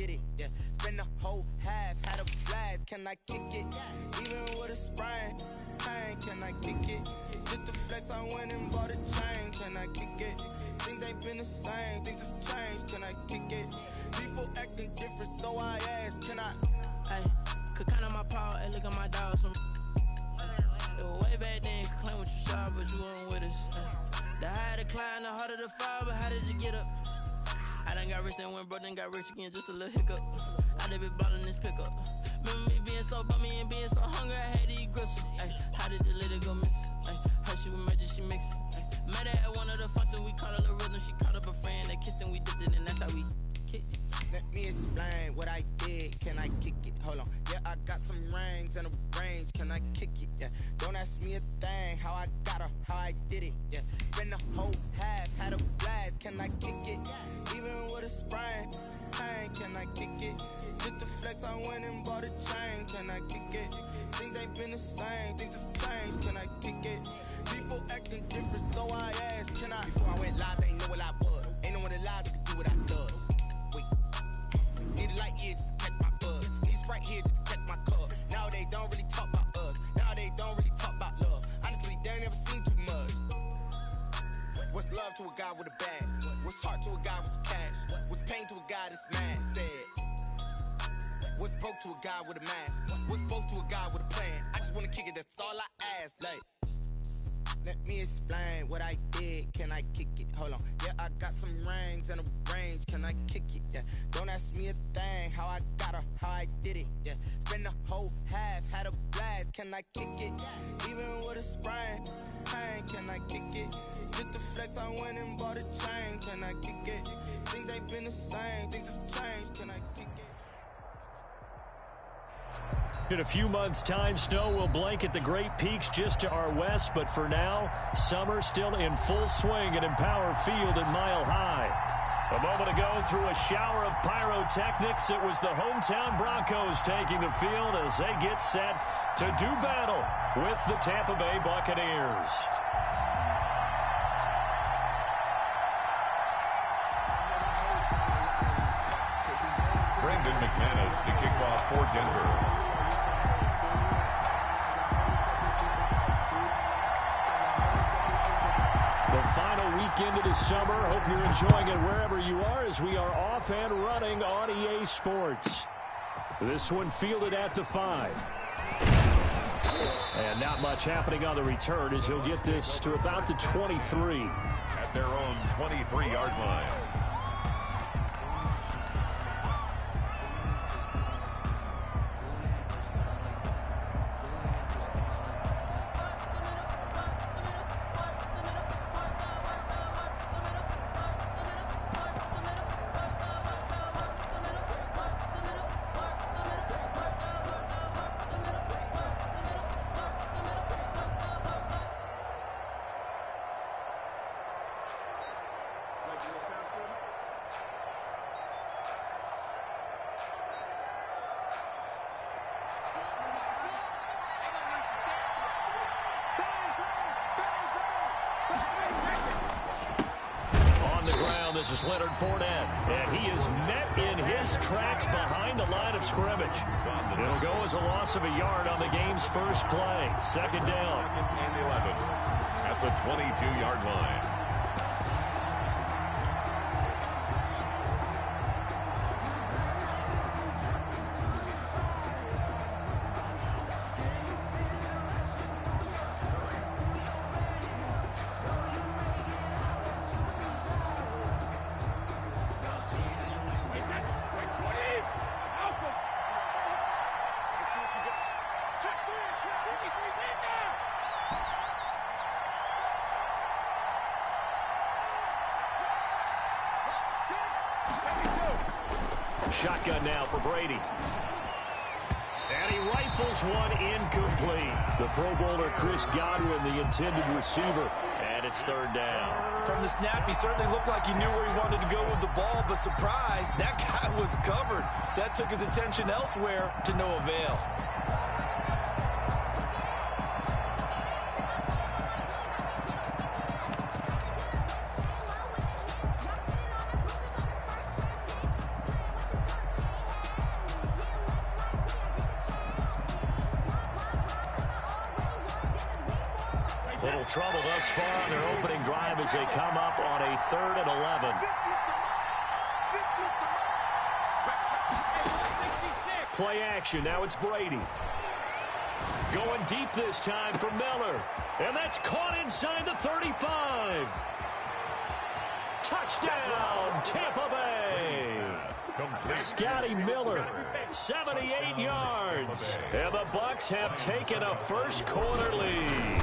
did it, yeah. Spend the whole half, had a blast, can I kick it? Even with a sprain, pain, can I kick it? Just the flex, I went and bought a chain, can I kick it? Things ain't been the same, things have changed, can I kick it? People acting different, so I ask, can I? Hey, could count on my power, hey, look at my dogs from. It was way back then, could claim what you saw, but you weren't with us. The higher the climb, the harder the fall, but how did you get up? I done got rich, then went broke, then got rich again, just a little hiccup. I done been ballin' this pickup. Remember me being so bummy and being so hungry, I had to eat gristle. Ay, how did the lady go miss? Ay, how she was magic, she mixed. Met her at one of the functions, we caught a little rhythm, she caught up a friend, they kissed and we dipped it, and that's how we kicked it. Let me explain what I did, can I kick it? Hold on, yeah, I got some rings and a range, can I kick it? Yeah, don't ask me a thing, how I got her, how I did it, yeah. Spend the whole half, had a blast, can I kick it? Even with a sprain, pain, can I kick it? Just the flex, I went and bought a chain, can I kick it? Things ain't been the same, things have changed, can I kick it? People acting different, so I asked, can I? Before I went live, they ain't know what I was. Ain't no one alive that could do what I does. Wait, need a light here just to catch my buzz. Need Sprite here just to catch my cup. Now they don't really talk about us. Now they don't really talk about love. Honestly, they ain't never seen too much. What's love to a guy with a bag? What's heart to a guy with some cash? What's pain to a guy that's mad? Said. What's broke to a guy with a mask? What's broke to a guy with a plan? I just wanna kick it, that's all I ask. Like, let me explain what I did, can I kick it? Hold on, yeah, I got some rings and a range, can I kick it? Yeah, don't ask me a thing, how I got her, how I did it? Yeah, spend the whole half, had a blast, can I kick it? Even with a sprain, pain, can I kick it? Just the flex, I went and bought a chain, can I kick it? Things ain't been the same, things have changed, can I kick it? In a few months' time, snow will blanket the Great Peaks just to our west, but for now, summer still in full swing at Empower Field at Mile High. A moment ago, through a shower of pyrotechnics, it was the hometown Broncos taking the field as they get set to do battle with the Tampa Bay Buccaneers. Brandon McManus to kick off for Denver. The final weekend of the summer. Hope you're enjoying it wherever you are as we are off and running on EA Sports. This one fielded at the 5. And not much happening on the return as he'll get this to about the 23. At their own 23-yard line. This is Leonard Fournette, and he is met in his tracks behind the line of scrimmage. It'll go as a loss of a yard on the game's first play. Second down. Second and 11 at the 22-yard line. Shotgun now for Brady. And he rifles one incomplete. The Pro Bowler Chris Godwin, the intended receiver. And it's third down. From the snap, he certainly looked like he knew where he wanted to go with the ball, but surprise, that guy was covered. So that took his attention elsewhere to no avail. Little trouble thus far on their opening drive as they come up on a 3rd and 11. Play action. Now it's Brady. Going deep this time for Miller. And that's caught inside the 35. Touchdown, Tampa Bay. Scotty Miller, 78 yards. And the Bucs have taken a first quarter lead.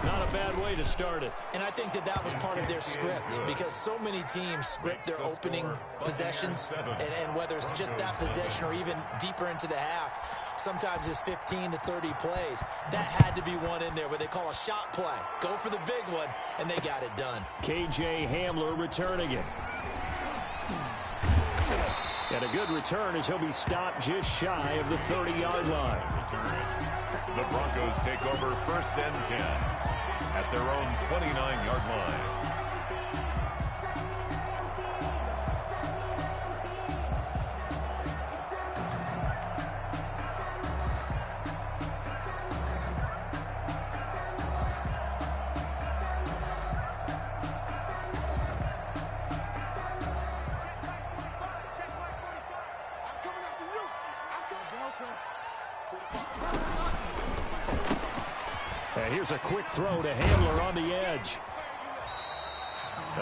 Not a bad way to start it. And I think that was part of their script, because so many teams script their opening possessions, and whether it's just that possession or even deeper into the half, sometimes it's 15 to 30 plays. That had to be one in there where they call a shot play. Go for the big one, and they got it done. KJ Hamler returning it. And a good return as he'll be stopped just shy of the 30-yard line. The Broncos take over 1st and 10 at their own 29-yard line. And here's a quick throw to Hamler on the edge.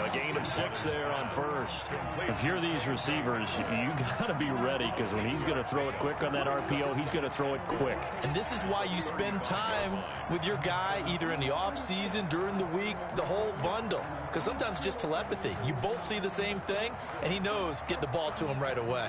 A gain of 6 there on first. If you're these receivers, you got to be ready, because when he's going to throw it quick on that RPO, he's going to throw it quick. And this is why you spend time with your guy either in the offseason, during the week, the whole bundle. Because sometimes just telepathy. You both see the same thing, and he knows get the ball to him right away.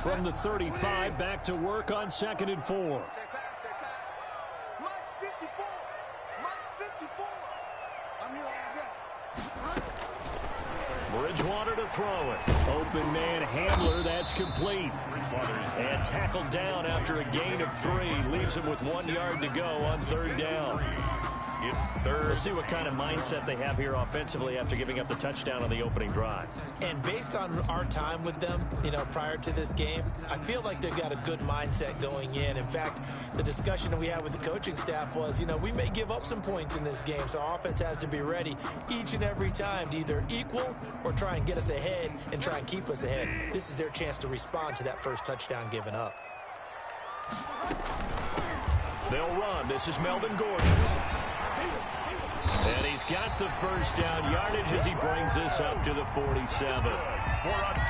From the 35, back to work on 2nd and 4. Bridgewater to throw it. Open man Hamler, that's complete. And tackled down after a gain of 3. Leaves him with 1 yard to go on 3rd down. It's 3rd. We'll see what kind of mindset they have here offensively after giving up the touchdown on the opening drive. And based on our time with them, prior to this game, I feel like they've got a good mindset going in. In fact, the discussion that we had with the coaching staff was, we may give up some points in this game, so our offense has to be ready each and every time to either equal or try and get us ahead and try and keep us ahead. This is their chance to respond to that first touchdown given up. They'll run. This is Melvin Gordon. And he's got the first down yardage as he brings this up to the 47.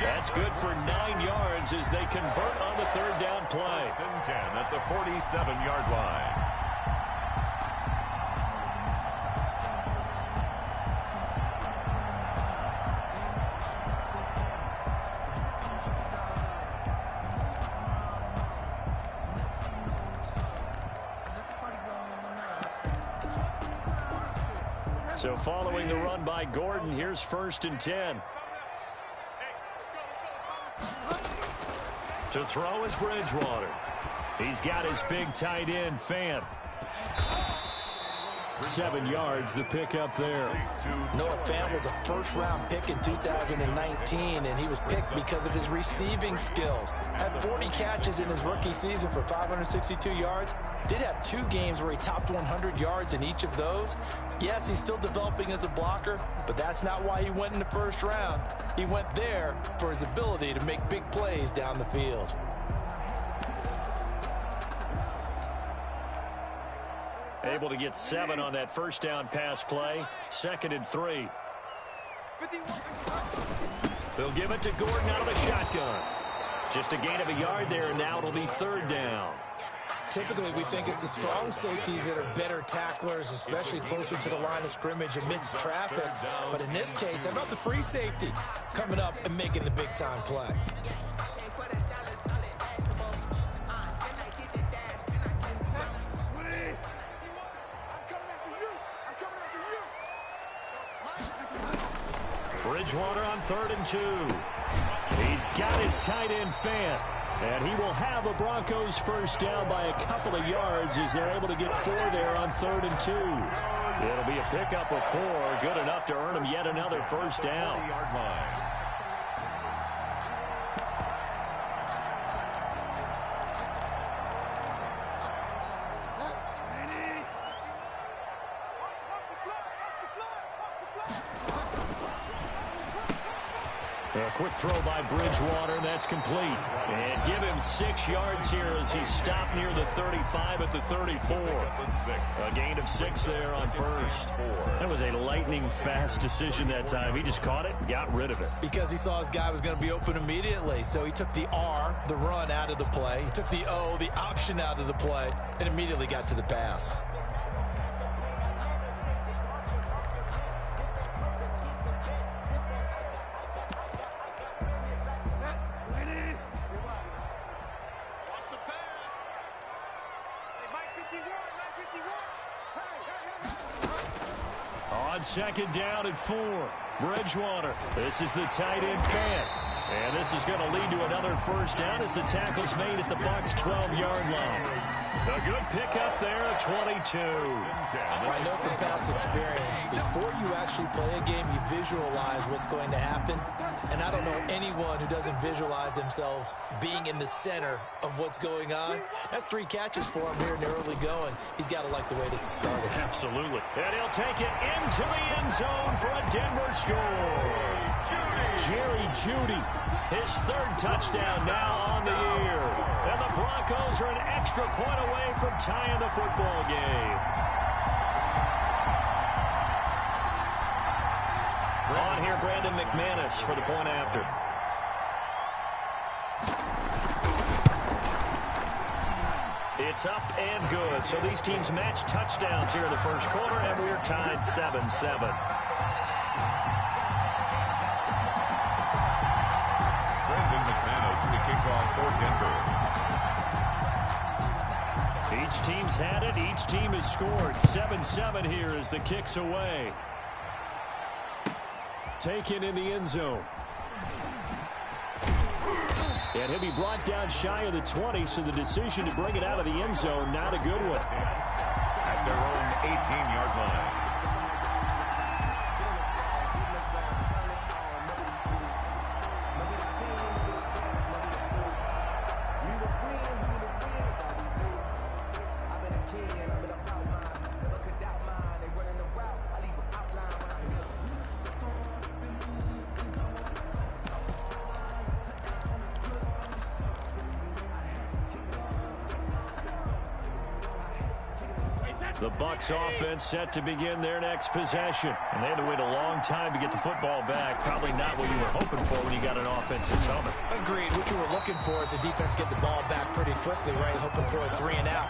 That's good for 9 yards as they convert on the 3rd down play. 1st and 10 at the 47-yard line. So following the run by Gordon, here's 1st and 10. To throw is Bridgewater. He's got his big tight end, Fant. 7 yards, the pickup there. Noah Fant was a first-round pick in 2019, and he was picked because of his receiving skills. Had 40 catches in his rookie season for 562 yards. Did have 2 games where he topped 100 yards in each of those. Yes, he's still developing as a blocker, but that's not why he went in the first round. He went there for his ability to make big plays down the field. Able to get 7 on that first down pass play. 2nd and 3. They'll give it to Gordon out of the shotgun. Just a gain of a yard there, and now it'll be 3rd down. Typically, we think it's the strong safeties that are better tacklers, especially closer to the line of scrimmage amidst traffic. But in this case, how about the free safety coming up and making the big-time play? Bridgewater on 3rd and 2. He's got his tight end, Fant. And he will have a Broncos first down by a couple of yards as they're able to get 4 there on 3rd and 2. It'll be a pickup of 4, good enough to earn him yet another first down. quick throw by Bridgewater. That's complete. And give him 6 yards here as he stopped near the 35 at the 34. A gain of 6 there on first. That was a lightning-fast decision that time. He just caught it and got rid of it. Because he saw his guy was going to be open immediately. So he took the R, the run, out of the play. He took the O, the option, out of the play, and immediately got to the pass. On second down and 4, Bridgewater. This is the tight end fan. And this is going to lead to another first down as the tackle's made at the Bucs' 12-yard line. A good pickup there at 22. I know from past experience, before you actually play a game, you visualize what's going to happen. And I don't know anyone who doesn't visualize themselves being in the center of what's going on. That's 3 catches for him here in the early going. He's got to like the way this has started. Absolutely. And he'll take it into the end zone for a Denver score. Jerry Jeudy, his 3rd touchdown now on the year. And the Broncos are an extra point away from tying the football game. On here, Brandon McManus for the point after. It's up and good. So these teams match touchdowns here in the first quarter, and we're tied 7-7. To kick off for Denver. Each team's had it. Each team has scored. 7-7 here as the kick's away. Taken in the end zone. And he'll be brought down shy of the 20, so the decision to bring it out of the end zone, not a good one. At their own 18-yard line. The Bucs offense set to begin their next possession. And they had to wait a long time to get the football back. Probably not what you were hoping for when you got an offense that's humming. Agreed. What you were looking for is the defense get the ball back pretty quickly, right? Hoping for a 3 and out.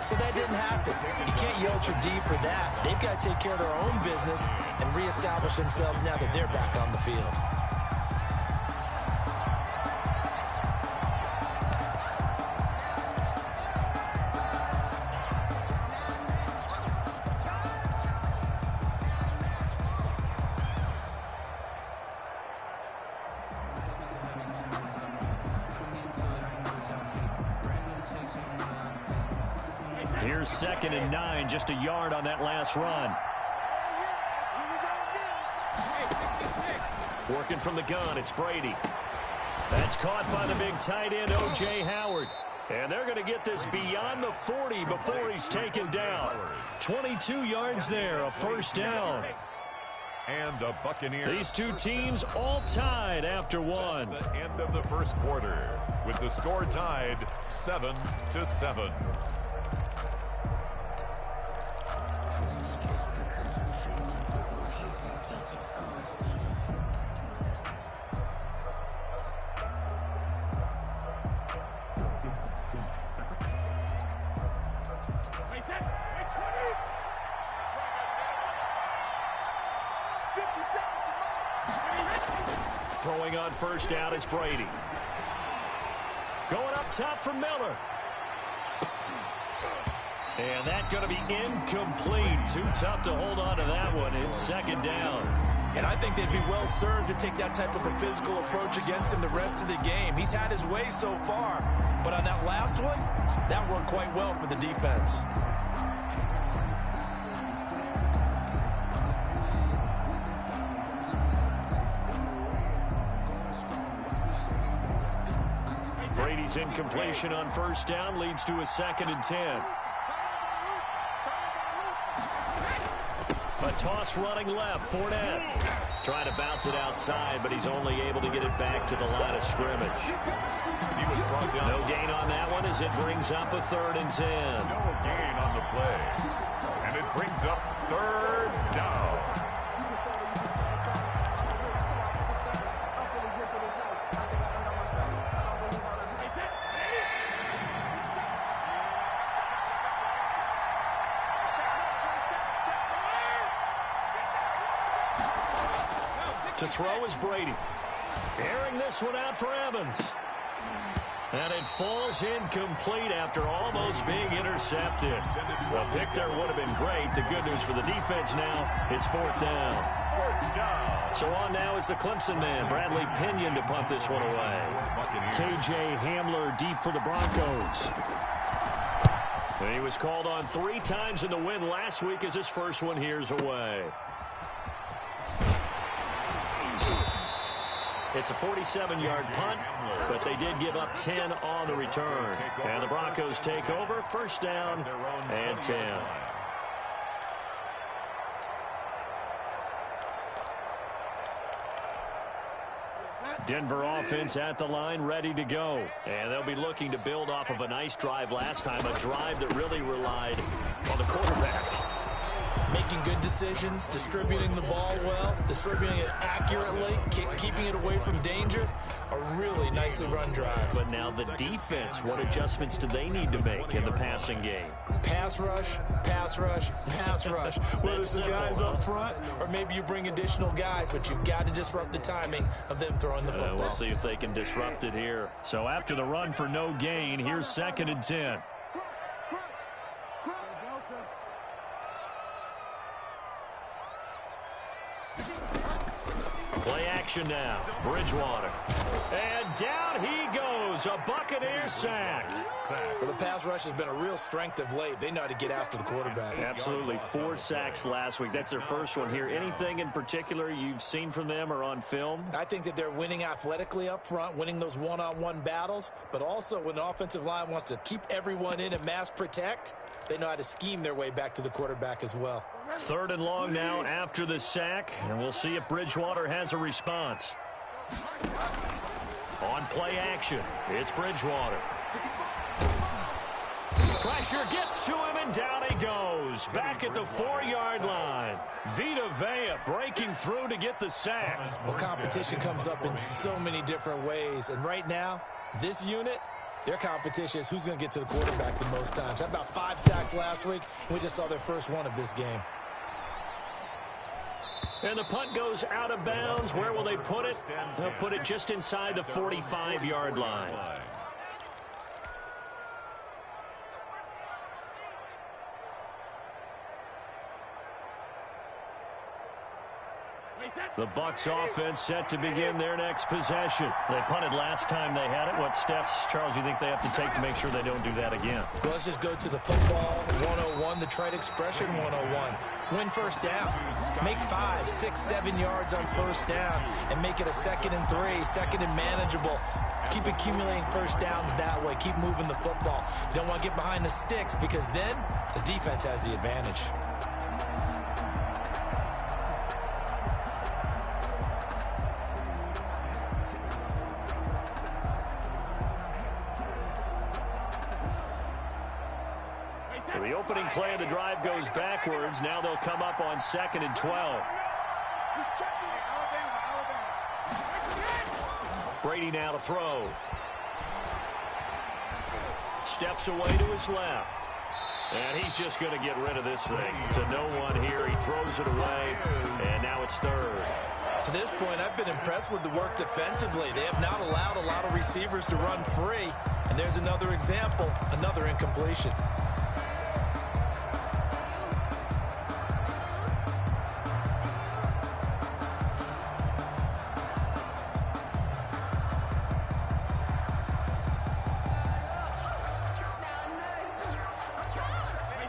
So that didn't happen. You can't yell at your D for that. They've got to take care of their own business and reestablish themselves now that they're back on the field. Here's 2nd and 9, just a yard on that last run. Working from the gun, it's Brady. That's caught by the big tight end, O.J. Howard. And they're going to get this beyond the 40 before he's taken down. 22 yards there, a first down. And a Buccaneer. These two teams all tied after one. The end of the first quarter, with the score tied 7-7. Throwing on first down is Brady. Going up top for Miller. And that's going to be incomplete. Too tough to hold on to that one. It's 2nd down. And I think they'd be well served to take that type of a physical approach against him the rest of the game. He's had his way so far. But on that last one, that worked quite well for the defense. Brady's incompletion on first down leads to a 2nd and 10. A toss running left. Fournette trying to bounce it outside, but he's only able to get it back to the line of scrimmage. He was brought down. No gain on that one as it brings up a 3rd and 10. No gain on the play. And it brings up 3rd down. To throw is Brady. Airing this one out for Evans. And it falls incomplete after almost being intercepted. The pick there would have been great. The good news for the defense now, it's 4th down. 4th down. So on now is the Clemson man, Bradley Pinion, to punt this one away. KJ Hamler deep for the Broncos. And he was called on 3 times in the win last week as his first one here's away. It's a 47-yard punt, but they did give up 10 on the return. And the Broncos take over, 1st down and 10. Denver offense at the line, ready to go. And they'll be looking to build off of a nice drive last time, a drive that really relied on the quarterback. Making good decisions, distributing the ball well, distributing it accurately, keeping it away from danger. A really nicely run drive. But now the defense, what adjustments do they need to make in the passing game? Pass rush, pass rush, pass rush. Whether it's the guys up front or maybe you bring additional guys, but you've got to disrupt the timing of them throwing the football. We'll see if they can disrupt it here. So after the run for no gain, here's 2nd and 10. Play action now. Bridgewater. And down he goes. A Buccaneer sack. Well, the pass rush has been a real strength of late. They know how to get after the quarterback. Absolutely. 4 sacks last week. That's their first one here. Anything in particular you've seen from them or on film? I think that they're winning athletically up front, winning those one-on-one battles, but also when the offensive line wants to keep everyone in and mass protect, they know how to scheme their way back to the quarterback as well. 3rd and long now after the sack, and we'll see if Bridgewater has a response. On play action, it's Bridgewater. Pressure gets to him, and down he goes. Back at the 4-yard line. Vita Vea breaking through to get the sack. Well, competition comes up in so many different ways, and right now, this unit, their competition is who's going to get to the quarterback the most times. Had about 5 sacks last week, and we just saw their first one of this game. And the punt goes out of bounds. Where will they put it? They'll put it just inside the 45-yard line. The Bucs offense set to begin their next possession. They punted last time they had it. What steps, Charles, you think they have to take to make sure they don't do that again? Well, let's just go to the football 101, the trade expression 101. Win first down. Make 5, 6, 7 yards on first down and make it a 2nd and 3, 2nd and manageable. Keep accumulating first downs that way. Keep moving the football. You don't want to get behind the sticks because then the defense has the advantage. So the opening play of the drive goes backwards. Now they'll come up on 2nd and 12. Brady now to throw. Steps away to his left. And he's just going to get rid of this thing to no one here. He throws it away, and now it's 3rd. To this point, I've been impressed with the work defensively. They have not allowed a lot of receivers to run free. And there's another example, another incompletion.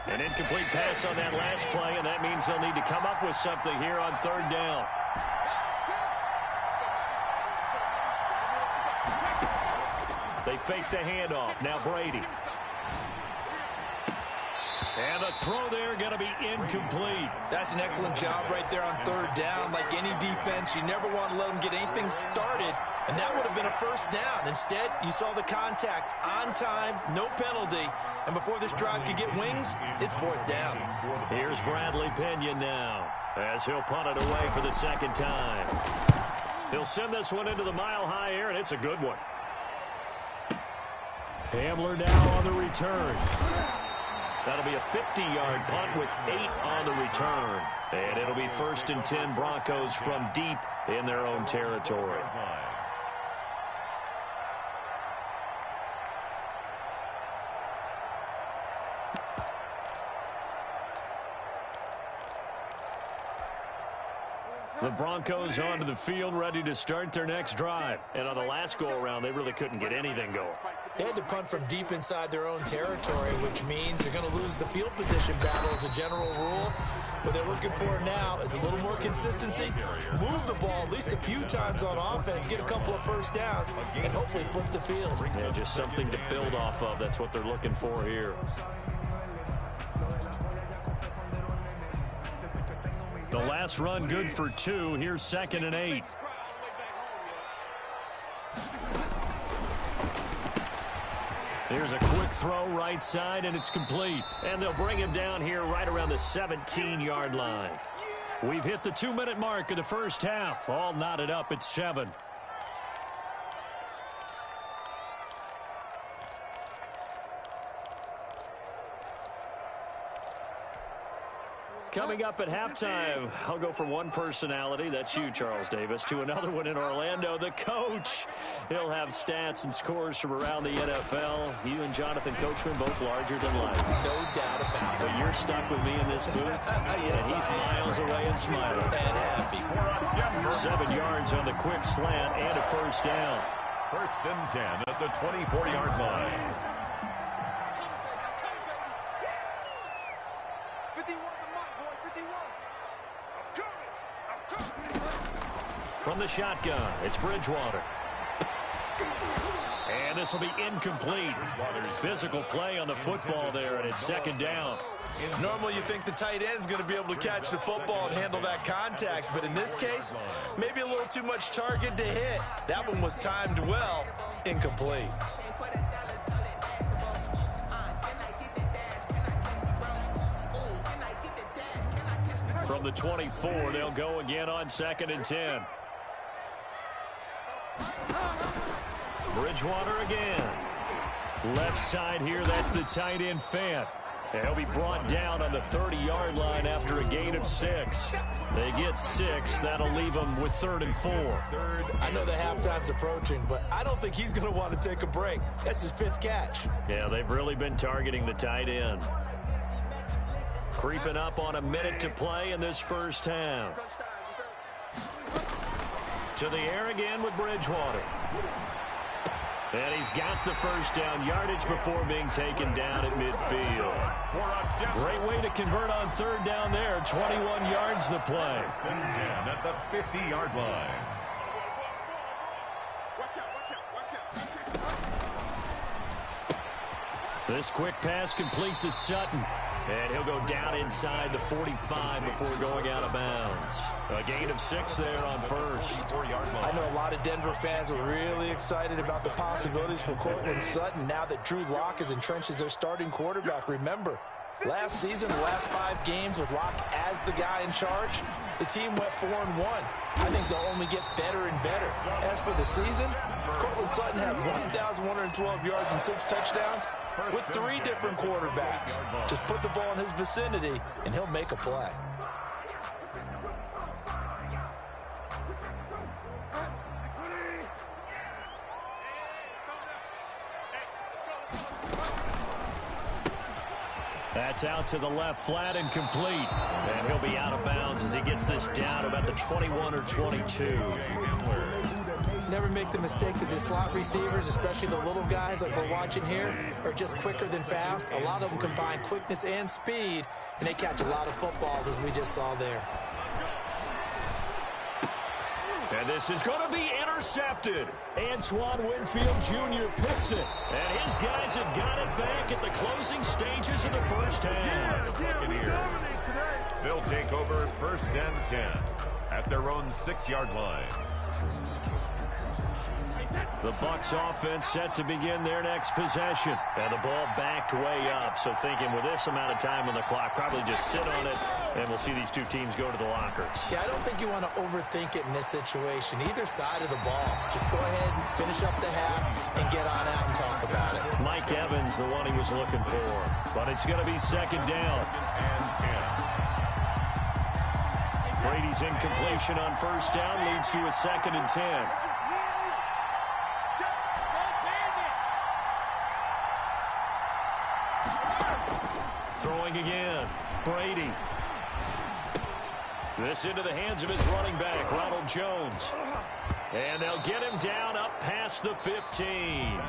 An incomplete pass on that last play, and that means they'll need to come up with something here on 3rd down. They fake the handoff. Now Brady. And the throw there going to be incomplete. That's an excellent job right there on third down. Like any defense, you never want to let them get anything started, and that would have been a first down. Instead, you saw the contact on time, no penalty, and before this drive could get wings, it's fourth down. Here's Bradley Pinion now, as he'll punt it away for the second time. He'll send this one into the mile-high air, and it's a good one. Hamler now on the return. That'll be a 50-yard punt with 8 on the return. And it'll be 1st and 10 Broncos from deep in their own territory. The Broncos onto the field, ready to start their next drive. And on the last go-around, they really couldn't get anything going. They had to punt from deep inside their own territory, which means they're going to lose the field position battle as a general rule. What they're looking for now is a little more consistency, move the ball at least a few times on offense, get a couple of first downs, and hopefully flip the field. Yeah, just something to build off of. That's what they're looking for here. The last run good for 2. Here's 2nd and 8. Here's a quick throw right side, and it's complete. And they'll bring him down here right around the 17-yard line. We've hit the 2-minute mark of the first half. All knotted up at 7. Coming up at halftime, I'll go from one personality, that's you, Charles Davis, to another one in Orlando, the coach. He'll have stats and scores from around the NFL. You and Jonathan Coachman both larger than life. No doubt about it. But you're stuck with me in this booth, yes, and he's miles away and smiling. And happy. 7 yards on the quick slant and a first down. 1st and 10 at the 24-yard line. From the shotgun, it's Bridgewater. And this will be incomplete. Physical play on the football there, and it's 2nd down. Normally you think the tight end's going to be able to catch the football and handle that contact, but in this case, maybe a little too much target to hit. That one was timed well, incomplete. From the 24, they'll go again on 2nd and 10. Bridgewater again. Left side here, that's the tight end Fant. And he'll be brought down on the 30-yard line after a gain of 6. They get 6. That'll leave them with 3rd and 4. I know the halftime's approaching, but I don't think he's going to want to take a break. That's his 5th catch. Yeah, they've really been targeting the tight end. Creeping up on a minute to play in this first half. To the air again with Bridgewater. And he's got the first down yardage before being taken down at midfield. Great way to convert on 3rd down there. 21 yards the play. 10 at the 50-yard line. This quick pass complete to Sutton. And he'll go down inside the 45 before going out of bounds. A gain of 6 there on 1st. I know a lot of Denver fans were really excited about the possibilities for Cortland Sutton now that Drew Lock is entrenched as their starting quarterback. Remember, last season, the last 5 games with Lock as the guy in charge, the team went 4-1. I think they'll only get better and better. As for the season, Cortland Sutton had 1,112 yards and 6 touchdowns with 3 different quarterbacks. Just put the ball in his vicinity, and he'll make a play. That's out to the left, flat and complete. And he'll be out of bounds as he gets this down about the 21 or 22. Never make the mistake that the slot receivers, especially the little guys like we're watching here, are just quicker than fast. A lot of them combine quickness and speed, and they catch a lot of footballs, as we just saw there. And this is going to be intercepted. Antoine Winfield Jr. picks it. And his guys have got it back at the closing stages of the first half. The Buccaneers. They'll take over 1st and 10 at their own 6-yard line. The Bucs offense set to begin their next possession. And the ball backed way up. So thinking with this amount of time on the clock, probably just sit on it, and we'll see these two teams go to the lockers. Yeah, I don't think you want to overthink it in this situation. Either side of the ball. Just go ahead and finish up the half and get on out and talk about it. Mike Evans, the one he was looking for. But it's going to be 2nd down. And 10. Brady's incompletion on 1st down leads to a 2nd and 10. Throwing again. Brady. This into the hands of his running back, Ronald Jones. And they'll get him down up past the 15.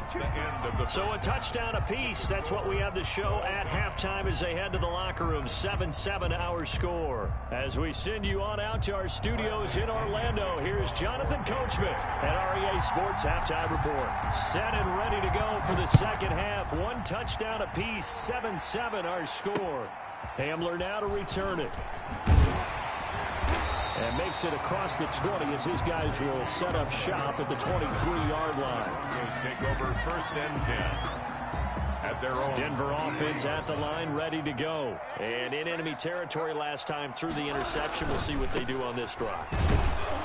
So a touchdown apiece. That's what we have to show at halftime as they head to the locker room. 7-7 our score. As we send you on out to our studios in Orlando, here's Jonathan Coachman at REA Sports Halftime Report. Set and ready to go for the second half. 1 touchdown apiece. 7-7 our score. Hamler now to return it. And makes it across the 20 as his guys will set up shop at the 23-yard line. Broncos take over 1st and 10 at their own. Denver offense at the line, ready to go. And in enemy territory last time through the interception. We'll see what they do on this drive.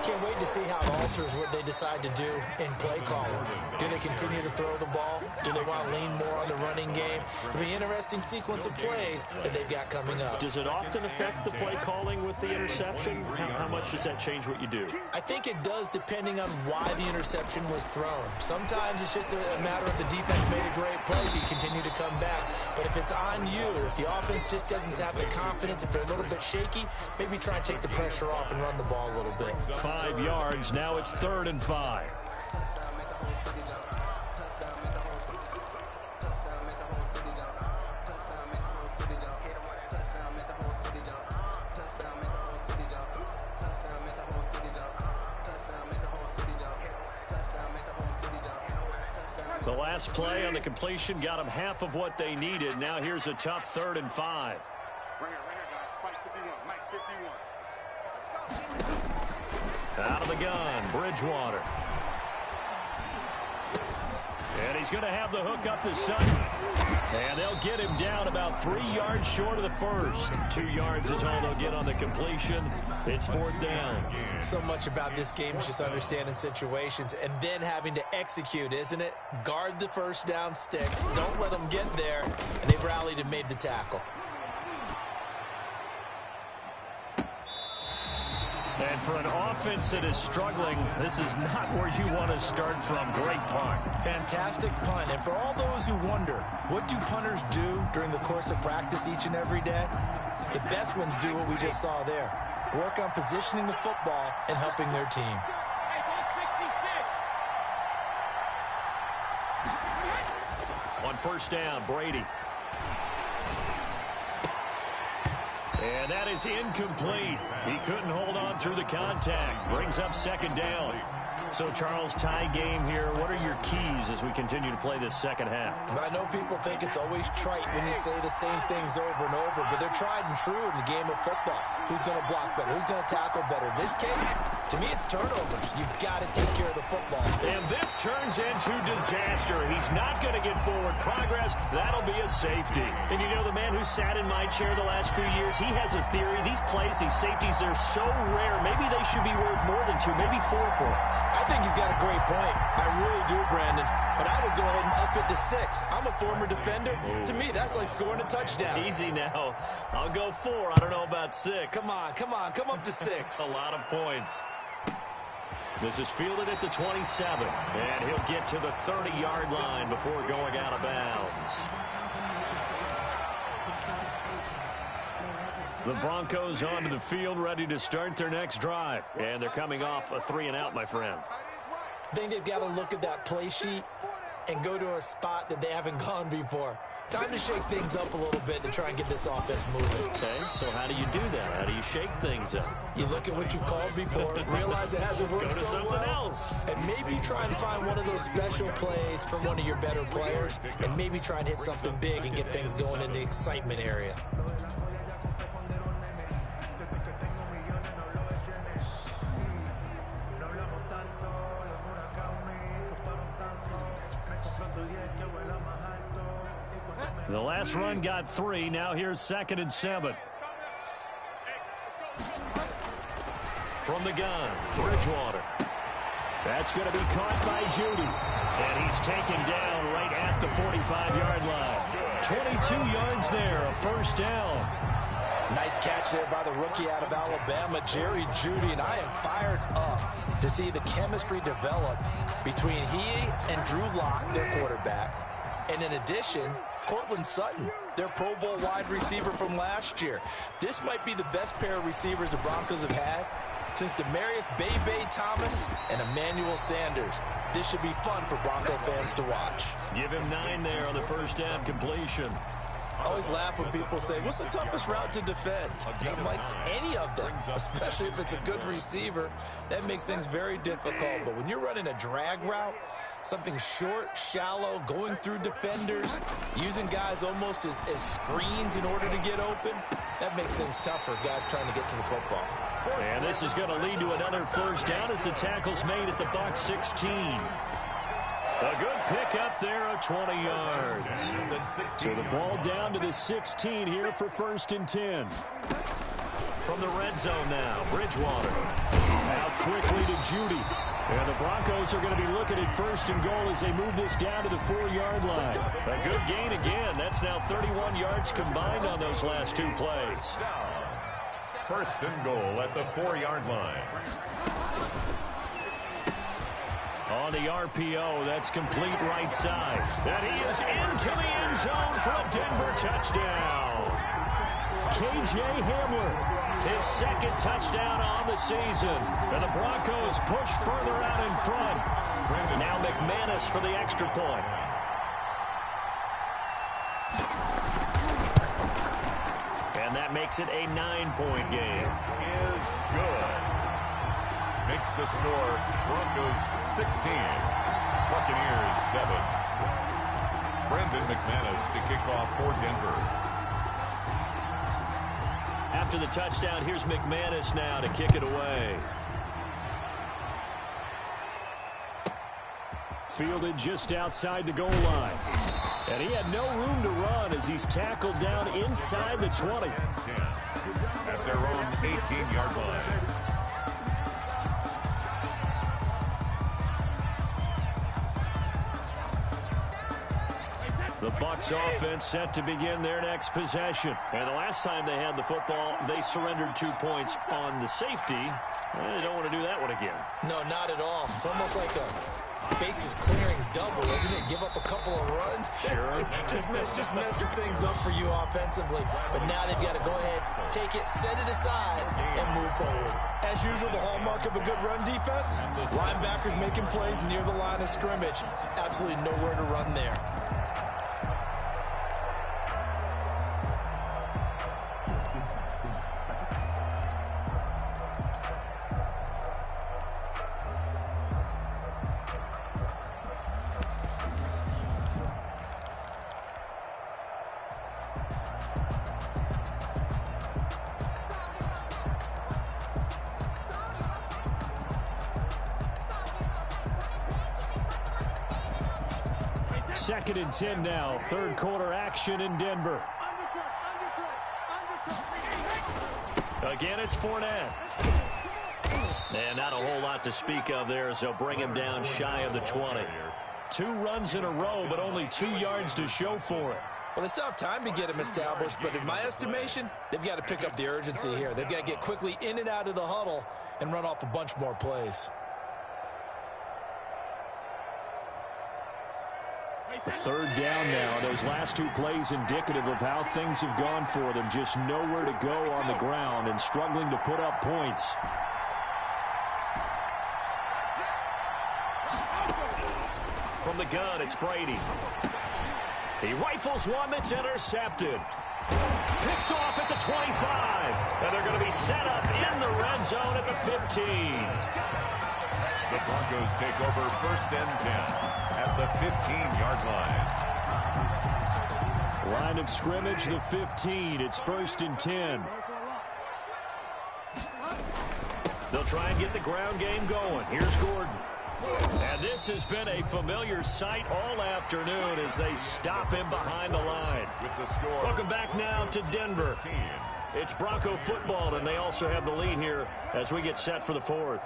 Can't wait to see how it alters what they decide to do in play calling. Do they continue to throw the ball? Do they want to lean more on the running game? It'll be an interesting sequence of plays that they've got coming up. Does it often affect the play calling with the interception? How much does that change what you do? I think it does depending on why the interception was thrown. Sometimes it's just a matter of the defense made a great play, so you continue to come back. But if it's on you, if the offense just doesn't have the confidence, if they're a little bit shaky, maybe try and take the pressure off and run the ball a little bit. 5 yards. Now it's 3rd and 5. The last play on the completion got them half of what they needed. Now here's a tough 3rd and 5. Out of the gun, Bridgewater. And he's going to have the hook up to Sutton. And they'll get him down about 3 yards short of the first. 2 yards is all they'll get on the completion. It's 4th down. So much about this game is just understanding situations and then having to execute, isn't it? Guard the first down sticks. Don't let them get there. And they've rallied and made the tackle. And for an offense that is struggling, this is not where you want to start from. Great punt. Fantastic punt. And for all those who wonder, what do punters do during the course of practice each and every day? The best ones do what we just saw there. Work on positioning the football and helping their team. On 1st down, Brady. And that is incomplete. He couldn't hold on through the contact. Brings up 2nd down. So, Charles, tie game here. What are your keys as we continue to play this second half? I know people think it's always trite when you say the same things over and over, but they're tried and true in the game of football. Who's going to block better? Who's going to tackle better? In this case, to me, it's turnovers. You've got to take care of the football. And this turns into disaster. He's not going to get forward progress. That'll be a safety. And you know, the man who sat in my chair the last few years, he has a theory. These plays, these safeties, they're so rare. Maybe they should be worth more than 2, maybe 4 points. I think he's got a great point. I really do, Brandon. But I would go ahead and up it to 6. I'm a former defender. To me, that's like scoring a touchdown. Easy now. I'll go 4. I don't know about 6. Come on. Come up to 6. A lot of points. This is fielded at the 27. And he'll get to the 30-yard line before going out of bounds. The Broncos onto the field, ready to start their next drive. And they're coming off a 3-and-out, my friend. I think they've got to look at that play sheet and go to a spot that they haven't gone before. Time to shake things up a little bit to try and get this offense moving. Okay, so how do you do that? How do you shake things up? You look at what you've called before, realize it hasn't worked Go to so something well, else. and maybe try and find one of those special plays from one of your better players, and maybe try and hit something big and get things going in the excitement area. The last run got 3. Now here's 2nd and 7. From the gun, Bridgewater. That's going to be caught by Judy. And he's taken down right at the 45-yard line. 22 yards there, a first down. Nice catch there by the rookie out of Alabama, Jerry Judy, and I am fired up to see the chemistry develop between he and Drew Lock, their quarterback. And in addition, Cortland Sutton, their Pro Bowl wide receiver from last year. This might be the best pair of receivers the Broncos have had since Demarius Bebe Thomas and Emmanuel Sanders. This should be fun for Bronco fans to watch. Give him 9 there on the first down completion. I always laugh when people say, what's the toughest route to defend? I'm like, any of them, especially if it's a good receiver. That makes things very difficult. But when you're running a drag route, something short, shallow, going through defenders, using guys almost as screens in order to get open, that makes things tough for guys trying to get to the football. And this is going to lead to another first down as the tackle's made at the Bucs 16. A good pickup there of 20 yards. So the ball down to the 16 here for 1st and 10. From the red zone now, Bridgewater. Out quickly to Judy. And the Broncos are going to be looking at 1st and goal as they move this down to the 4-yard line. A good gain again. That's now 31 yards combined on those last 2 plays. 1st and goal at the 4-yard line. On the RPO, that's complete right side. And he is into the end zone for a Denver touchdown. KJ Hamler, his 2nd touchdown on the season. And the Broncos push further out in front. Now McManus for the extra point. And that makes it a 9-point game. Is good. Makes the score Broncos 16, Buccaneers 7. Brendan McManus to kick off for Denver. After the touchdown, here's McManus now to kick it away. Fielded just outside the goal line. And he had no room to run as he's tackled down inside the 20. At their own 18-yard line. The Bucs offense set to begin their next possession. And the last time they had the football, they surrendered 2 points on the safety. They don't want to do that one again. No, not at all. It's almost like a bases clearing double, isn't it? Give up a couple of runs. Sure. just messes things up for you offensively. But now they've got to go ahead, take it, set it aside, and move forward. As usual, the hallmark of a good run defense, linebackers making plays near the line of scrimmage. Absolutely nowhere to run there. Second and 10 now. 3rd quarter action in Denver. Again, it's Fournette. And not a whole lot to speak of there as they'll bring him down shy of the 20. 2 runs in a row, but only 2 yards to show for it. Well, they still have time to get him established, but in my estimation, they've got to pick up the urgency here. They've got to get quickly in and out of the huddle and run off a bunch more plays. A 3rd down now. Those last 2 plays indicative of how things have gone for them. Just nowhere to go on the ground and struggling to put up points. From the gun, it's Brady. He rifles one that's intercepted. Picked off at the 25. And they're going to be set up in the red zone at the 15. The Broncos take over 1st and 10 at the 15-yard line. Line of scrimmage, the 15. It's 1st and 10. They'll try and get the ground game going. Here's Gordon. And this has been a familiar sight all afternoon as they stop him behind the line. With the score. Welcome back now to Denver. It's Bronco football, and they also have the lead here as we get set for the 4th.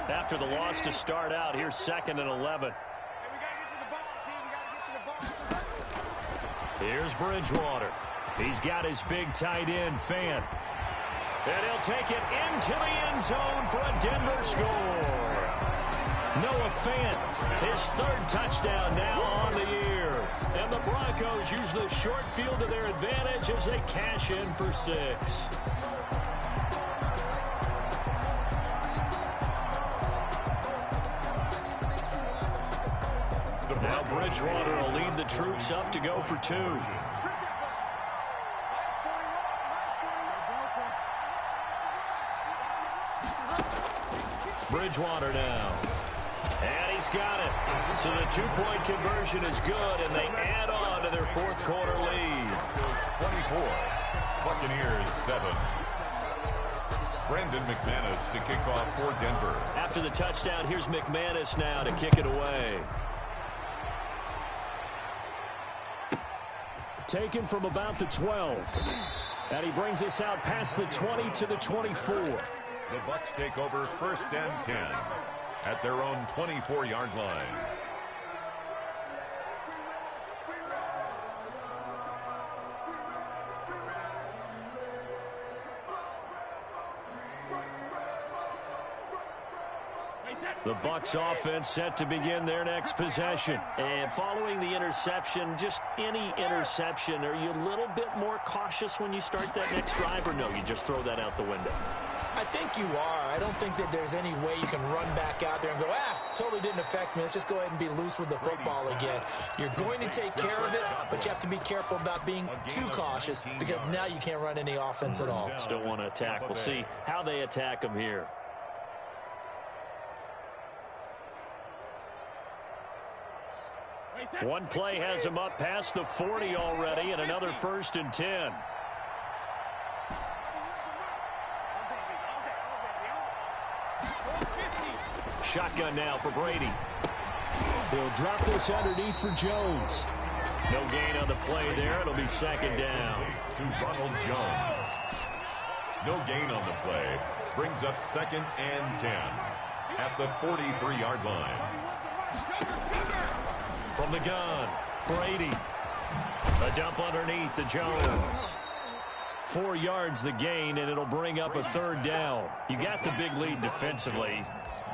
After the loss to start out, here's 2nd and 11. Here's Bridgewater. He's got his big tight end, Fant. And he'll take it into the end zone for a Denver score. Noah Fant, his 3rd touchdown now on the year. And the Broncos use the short field to their advantage as they cash in for 6. Now Bridgewater will lead the troops up to go for 2. Bridgewater now. And he's got it. So the 2-point conversion is good, and they add on to their 4th quarter lead. 24. Buccaneers 7. Brandon McManus to kick off for Denver. After the touchdown, here's McManus now to kick it away. Taken from about the 12. And he brings us out past the 20 to the 24. The Bucs take over 1st and 10 at their own 24-yard line. The Bucs offense set to begin their next possession. And following the interception, just any interception, are you a little bit more cautious when you start that next drive, or no, you just throw that out the window? I think you are. I don't think that there's any way you can run back out there and go, totally didn't affect me. Let's just go ahead and be loose with the football again. You're going to take care of it, but you have to be careful about being too cautious because now you can't run any offense at all. Still want to attack. We'll see how they attack them here. One play has him up past the 40 already, and another 1st and 10. Shotgun now for Brady. He'll drop this underneath for Jones. No gain on the play there. It'll be 2nd down. To Ronald Jones. No gain on the play. Brings up 2nd and 10 at the 43-yard line. From the gun, Brady. A dump underneath to Jones. 4 yards the gain, and it'll bring up a 3rd down. You got the big lead defensively.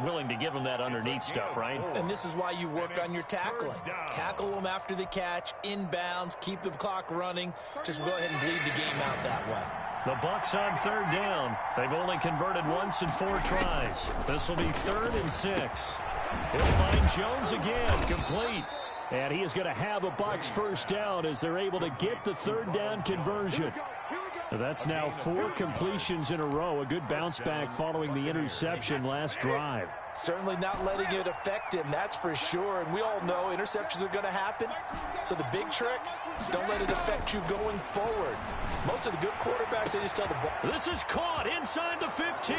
Willing to give them that underneath stuff, right? And this is why you work on your tackling. Tackle them after the catch, inbounds, keep the clock running. Just go ahead and bleed the game out that way. The Bucs on 3rd down. They've only converted once in 4 tries. This will be 3rd and 6. He'll find Jones again, complete. And he is going to have a Bucs 1st down as they're able to get the 3rd down conversion. That's now 4 completions in a row. A good bounce back following the interception last drive. Certainly not letting it affect him, that's for sure. And we all know interceptions are going to happen. So the big trick, don't let it affect you going forward. Most of the good quarterbacks, they just tell the ball. This is caught inside the 15.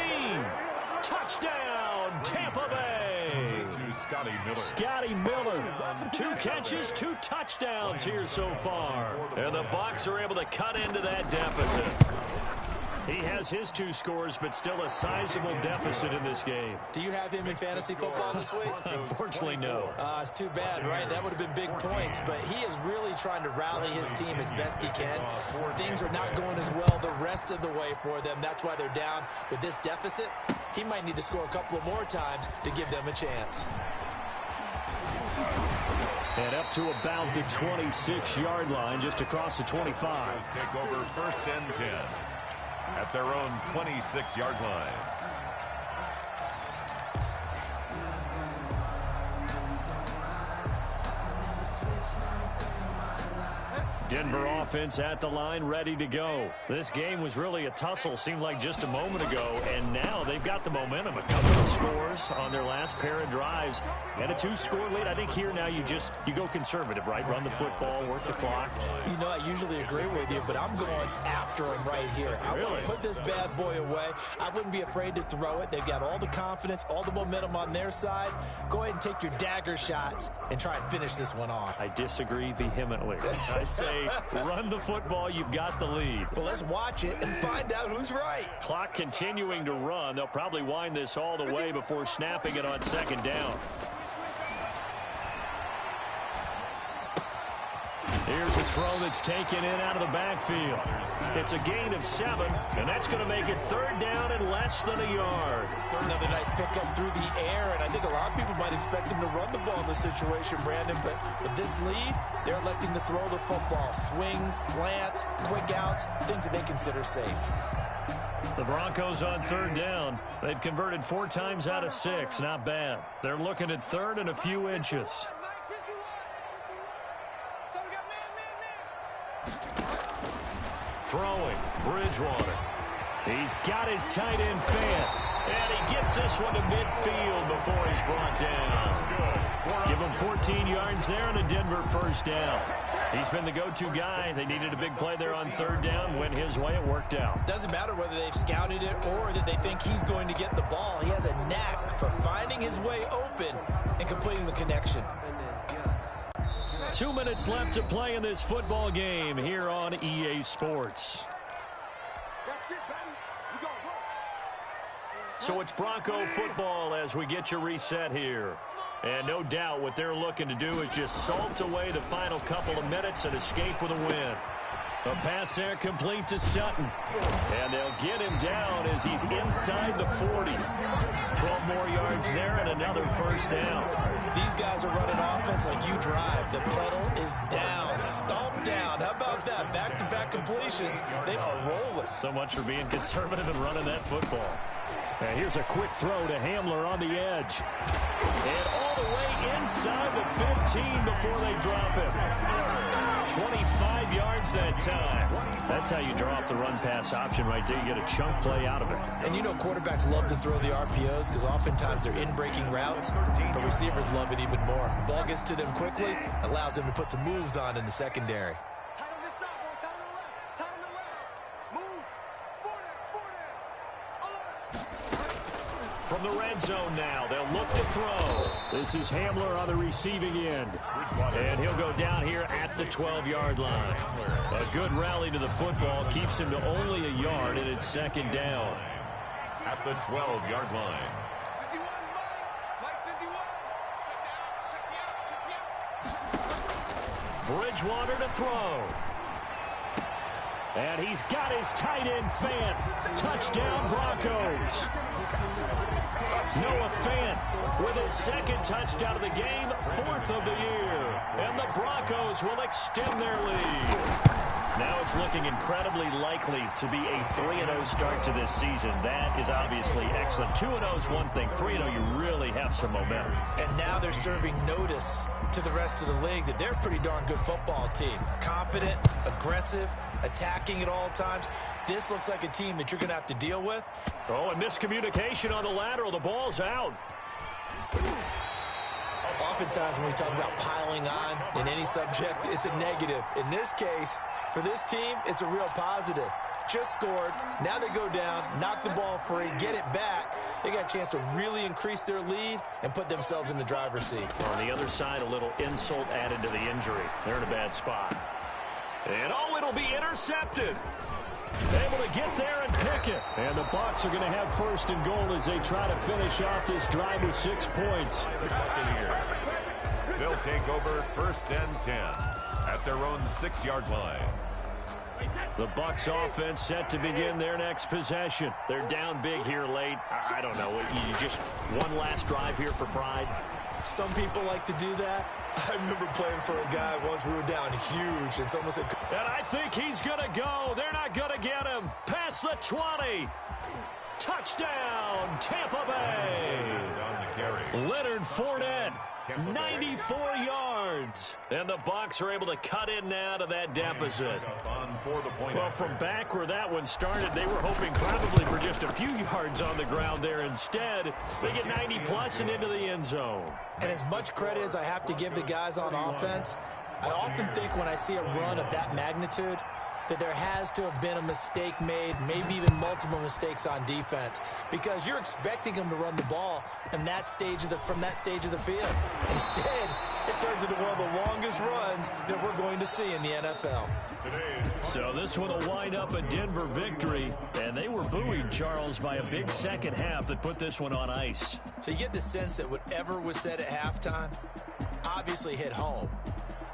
Touchdown, Tampa Bay. Scotty Miller. Scotty Miller. 2 catches, 2 touchdowns here so far. And the Bucs are able to cut into that deficit. He has his 2 scores, but still a sizable deficit in this game. Do you have him in fantasy football this week? Unfortunately, no. It's too bad, right? That would have been big points, but he is really trying to rally his team as best he can. Things are not going as well the rest of the way for them. That's why they're down with this deficit. He might need to score a couple of more times to give them a chance. And up to about the 26-yard line, just across the 25. Take over 1st and 10 at their own 26-yard line. Denver offense at the line, ready to go. This game was really a tussle, seemed like just a moment ago, and now they've got the momentum. A couple of scores on their last pair of drives and a 2-score lead. I think here now you go conservative, right? Run the football, work the clock. You know, I usually agree with you, but I'm going after him right here. I want to put this bad boy away. I wouldn't be afraid to throw it. They've got all the confidence, all the momentum on their side. Go ahead and take your dagger shots and try and finish this one off. I disagree vehemently. I say run the football. You've got the lead. Well, let's watch it and find out who's right. Clock continuing to run. They'll probably wind this all the way before snapping it on second down. Here's a throw that's taken in out of the backfield. It's a gain of 7, and that's going to make it third down and less than a yard. Another nice pickup through the air, and I think a lot of people might expect him to run the ball in this situation, Brandon, but with this lead, they're electing to throw the football. Swings, slants, quick outs, things that they consider safe. The Broncos on third down. They've converted 4 times out of 6. Not bad. They're looking at third and a few inches. Throwing, Bridgewater. He's got his tight end fan, and he gets this one to midfield before he's brought down. Give him 14 yards there and a Denver first down. He's been the go-to guy. They needed a big play there on third down. Went his way. It worked out. Doesn't matter whether they've scouted it or that they think he's going to get the ball. He has a knack for finding his way open and completing the connection. 2 minutes left to play in this football game here on EA Sports. So it's Bronco football as we get you reset here. And no doubt what they're looking to do is just salt away the final couple of minutes and escape with a win. A pass there complete to Sutton. And they'll get him down as he's inside the 40. 12 more yards there and another first down. These guys are running offense like you drive. The pedal is down, stomped down. How about that? Back-to-back completions. They are rolling. So much for being conservative and running that football. And here's a quick throw to Hamler on the edge. And all the way inside the 15 before they drop him. 25 yards that time. That's how you draw up the run-pass option right there. You get a chunk play out of it. And you know quarterbacks love to throw the RPOs because oftentimes they're in-breaking routes, but receivers love it even more. The ball gets to them quickly, allows them to put some moves on in the secondary. From the red zone now, they'll look to throw. This is Hamler on the receiving end. And he'll go down here at the 12-yard line. A good rally to the football keeps him to only a yard, and it's second down. At the 12-yard line. Bridgewater to throw. And he's got his tight end Fant. Touchdown Broncos. Noah Fant with his second touchdown of the game, 4th of the year. And the Broncos will extend their lead. Now it's looking incredibly likely to be a 3-0 start to this season. That is obviously excellent. 2-0 is one thing. 3-0, you really have some momentum. And now they're serving notice to the rest of the league that they're a pretty darn good football team. Confident, aggressive, attacking at all times. This looks like a team that you're going to have to deal with. Oh, and miscommunication on the lateral. The ball's out. Oftentimes when we talk about piling on in any subject, it's a negative. In this case, for this team, it's a real positive. Just scored. Now they go down, knock the ball free, get it back. They got a chance to really increase their lead and put themselves in the driver's seat. On the other side, a little insult added to the injury. They're in a bad spot. And oh, it'll be intercepted. Able to get there and pick it. And the Bucs are going to have first and goal as they try to finish off this drive with 6 points. They'll take over 1st and 10 at their own 6-yard line. The Bucs offense set to begin their next possession. They're down big here late. I don't know. You just one last drive here for pride? Some people like to do that. I remember playing for a guy once. We were down huge, and someone said, and I think he's going to go. They're not going to get him. Pass past the 20. Touchdown, Tampa Bay. Leonard Fournette, 94 yards. And the Bucs are able to cut in now to that deficit. Well, from back where that one started, they were hoping probably for just a few yards on the ground there. Instead, they get 90-plus and into the end zone. And as much credit as I have to give the guys on offense, I often think when I see a run of that magnitude that there has to have been a mistake made, maybe even multiple mistakes on defense, because you're expecting them to run the ball from that stage of the field. Instead, it turns into one of the longest runs that we're going to see in the NFL. So this one will wind up a Denver victory, and they were buoyed, Charles, by a big second half that put this one on ice. So you get the sense that whatever was said at halftime obviously hit home.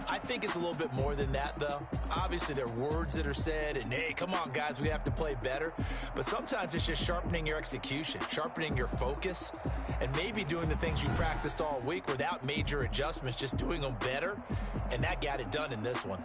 I think it's a little bit more than that, though. Obviously, there are words that are said, and, hey, come on, guys, we have to play better. But sometimes it's just sharpening your execution, sharpening your focus, and maybe doing the things you practiced all week without major adjustments, just doing them better, and that got it done in this one.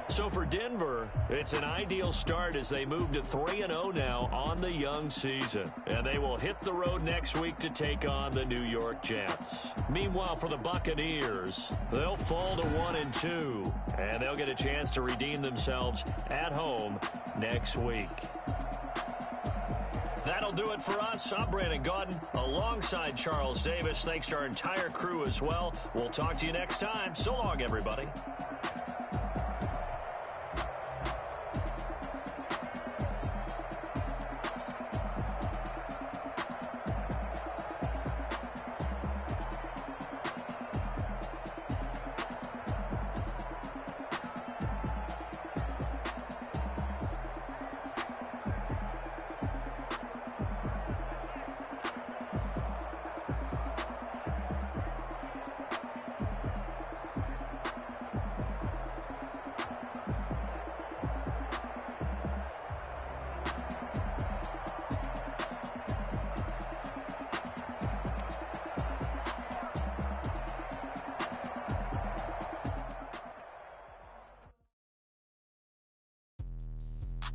So for Denver, it's an ideal start as they move to 3-0 now on the young season. And they will hit the road next week to take on the New York Jets. Meanwhile, for the Buccaneers, they'll fall to 1-2. And they'll get a chance to redeem themselves at home next week. That'll do it for us. I'm Brandon Gaudin alongside Charles Davis. Thanks to our entire crew as well. We'll talk to you next time. So long, everybody.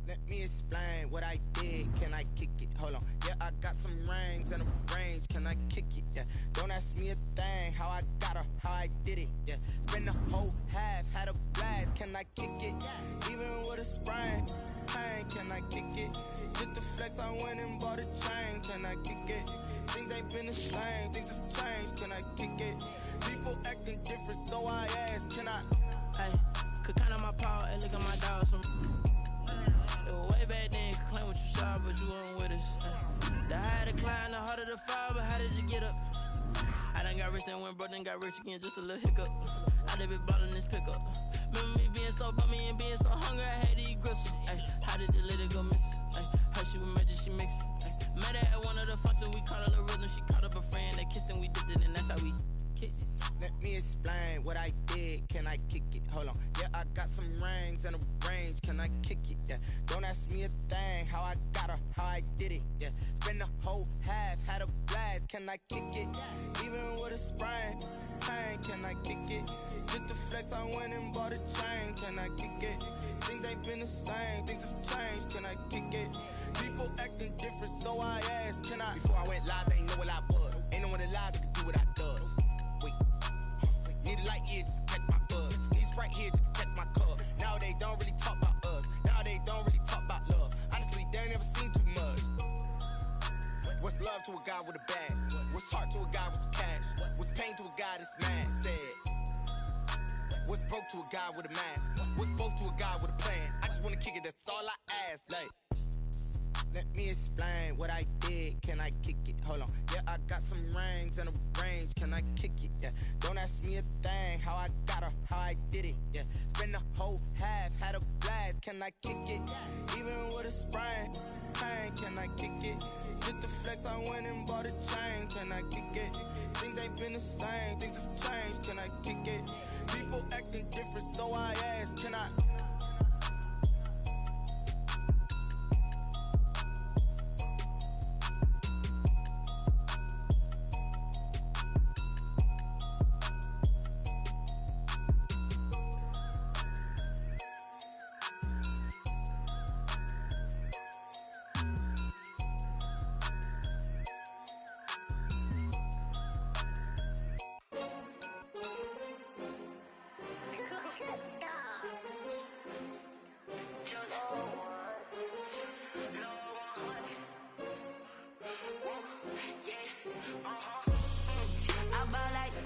Let me explain what I did. Can I kick it? Hold on. Yeah, I got some rings and a range. Can I kick it? Yeah. Don't ask me a thing. How I got her, how I did it. Yeah. Spend the whole half, had a blast. Can I kick it? Even with a sprain. Pain, can I kick it? Just to flex, I went and bought a chain. Can I kick it? Things ain't been the same. Things have changed. Can I kick it? People acting different, so I ask. Can I? Hey, could count on my paw and look at my dogs. Way back then, could claim what you saw, but you weren't with us. The higher the climb, the harder the fall, but how did you get up? I done got rich and went broke, then got rich again, just a little hiccup. I done been ballin' this pickup. Remember me being so bummy and being so hungry, I had to eat gristle. How did the lady go miss? How she was magic, she mixed. Met her at one of the functions, we caught her the rhythm, she caught up a friend, they kissed and we dipped it, and that's how we kicked it. Let me explain what I did. Can I kick it? Hold on. Yeah, I got some rings and a range. Can I kick it? Yeah. Don't ask me a thing. How I got her, how I did it. Yeah. Spend the whole half, had a blast. Can I kick it? Even with a sprain. Pain, can I kick it? Just to flex, I went and bought a chain. Can I kick it? Things ain't been the same. Things have changed. Can I kick it? People acting different, so I asked. Can I? Before I went live, they ain't know what I was. Ain't no one alive that could do what I does. Wait. Need a light here just to catch my buzz. Need Sprite here just to catch my cup. Now they don't really talk about us. Now they don't really talk about love. Honestly, they ain't never seen too much. What's love to a guy with a bag? What's heart to a guy with some cash? What's pain to a guy that's mad? Said. What's broke to a guy with a mask? What's broke to a guy with a plan? I just wanna kick it, that's all I ask. Like, let me explain what I did. Can I kick it? Hold on. Yeah, I got some rings and a range. Can I kick it? Yeah. Don't ask me a thing. How I got her, how I did it. Yeah. Spend the whole half, had a blast. Can I kick it? Even with a sprain. Pain, can I kick it? Just to flex, I went and bought a chain. Can I kick it? Things ain't been the same. Things have changed. Can I kick it? People acting different, so I ask. Can I?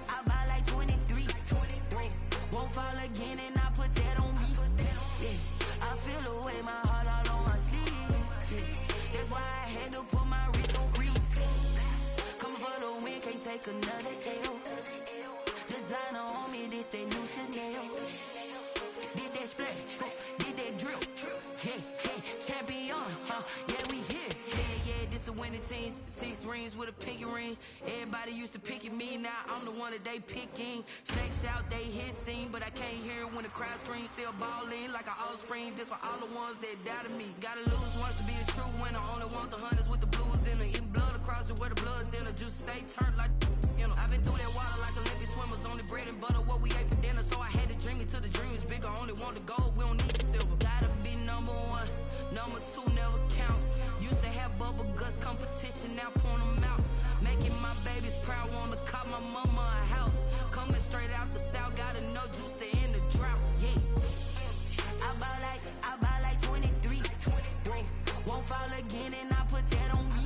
I buy like 23. Won't fall again and I put that on me. Yeah, I feel away my heart all on my sleeve. Yeah, that's why I had to put my wrist on freeze. Coming for the win, can't take another L. Designer on me, this that new Chanel. Did that splash, did that drill. Yeah, champion, yeah, we here. Yeah, this the winning team. 6 rings with a pinky ring. Everybody used to pick at me, now I'm the one that they picking. Snakes out, they hit scene, but I can't hear it when the crowd screams. Still ballin' like an offspring. This for all the ones that doubted me. Gotta lose once to be a true winner. Only want the hunters with the blues in it. Eating blood across it where the blood dinner. Juice stay turned like, you know. I've been through that water like Olympic swimmers. Only bread and butter, what we ate for dinner. So I had to dream it till the dream is bigger. Only want the gold, we don't need the silver. Gotta be number 1, number 2 never count. Used to have bubble guts competition, now point them out. Making my babies proud, wanna cop my mama a house. Coming straight out the south, gotta know juice to end the drought. Yeah, I buy like 23. Won't fall again and I put that on me.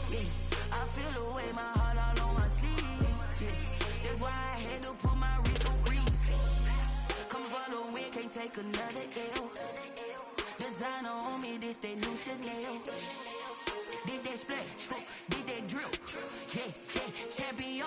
Yeah, I feel away my heart all on my sleeve. Yeah, that's why I had to put my wrist on freeze. Coming for the win, can't take another L. Designer on me, this that new Chanel. Did that splash, did that drill. Yeah, champion,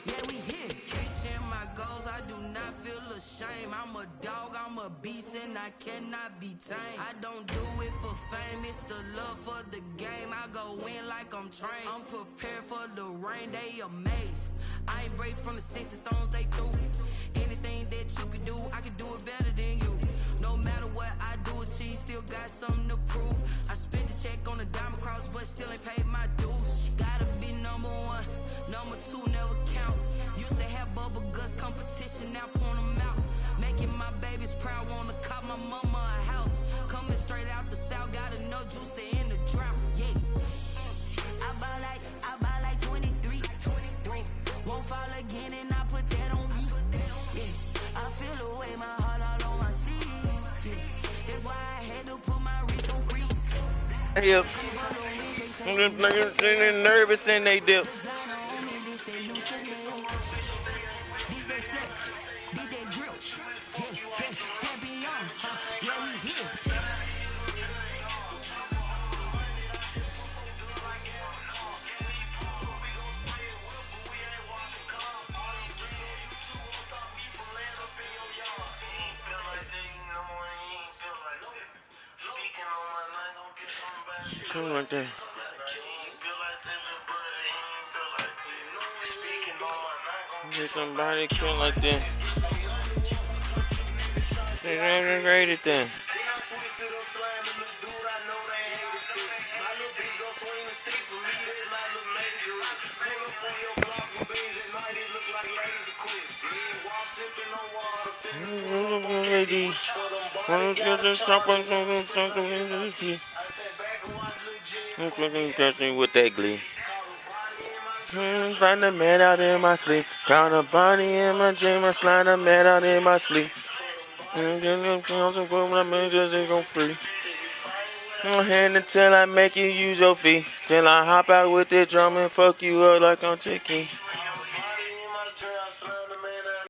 yeah, we here. Reaching my goals, I do not feel ashamed. I'm a dog, I'm a beast, and I cannot be tamed. I don't do it for fame, it's the love for the game. I go in like I'm trained. I'm prepared for the rain, they amazed. I ain't break from the sticks and stones they threw. Anything that you can do, I can do it better than you. No matter what I do, achieve, still got something to prove. I spent the check on the diamond cross, but still ain't paid my dues. Gotta be number 1, number 2 never count. Used to have bubble guts competition, now point them out. Making my babies proud, wanna cop my mama a house. Coming straight out the south, gotta know juice to end the drought. Yeah, I buy like 23. Won't fall again and I put that on me. Yeah, I feel away my heart all on my sleeve. Yeah, that's why I had to put my wrist on freeze. Yep. Them niggas getting nervous and they dip. Come like that. Get somebody kill like that. They ain't rated then. Lady, I'm touching with that glee. Find the man out in my sleep. Count a body in my dream. I slide a man out in my sleep. And then I'm going to go free. No hand until I make you use your feet. Till I hop out with the drum and fuck you up like I'm Chicky.